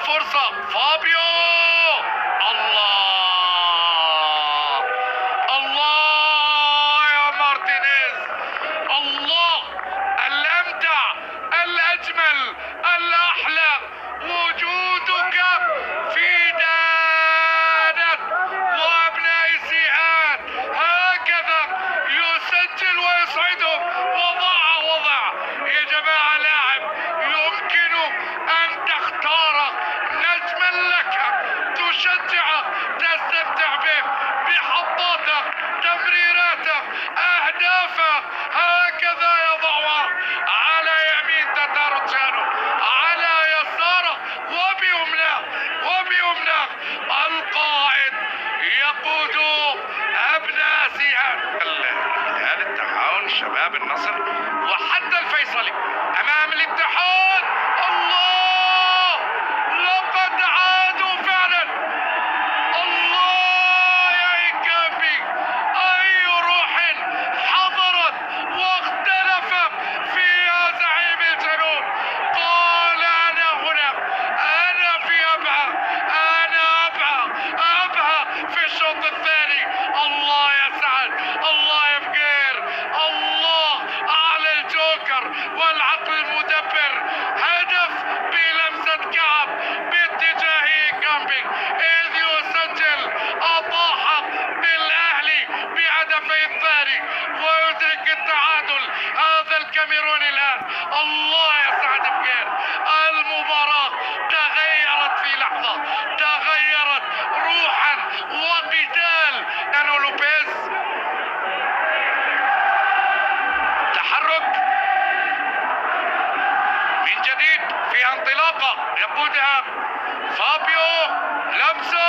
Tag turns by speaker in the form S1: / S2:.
S1: فرصة فابيو. الله الله يا مارتينيز، الله الأمتع الأجمل الأحلى وجودك في دانة وأبناء سيئات، هكذا يسجل ويصعدهم وضع يا جماعة. لاعب يمكن أن تختار نجما لك تشجعه تستمتع به بحطاته تمريراته أهدافه، هكذا يضعها على يمين تتارجانو، على يساره وبيمناه القائد يقود أبناء سيئات. هل التعاون شباب النصر وحتى الفيصلي أمام الاتحاد؟ الله لقد عادوا فعلا. الله يا إيكابي، أي روح حضرت واختلف فيها زعيم الجنوب. قال أنا هنا، أنا في أبها، أنا أبها في الشوط الثاني. الله يا سعد، الله يا بقير، الله على الجوكر والعقل المدبر. هدف بلمسة كعب باتجاه كامبينج إذ يسجل، أطاح بالأهلي بهدفي الثاني ويدرك التعادل هذا الكاميروني الآن. الله يا سعد بقير، المباراة تغيرت في لحظة، تغيرت روحا وقتال. أنو لوبيز تحرك من جديد في انطلاقة يقودها فابيو، لمسة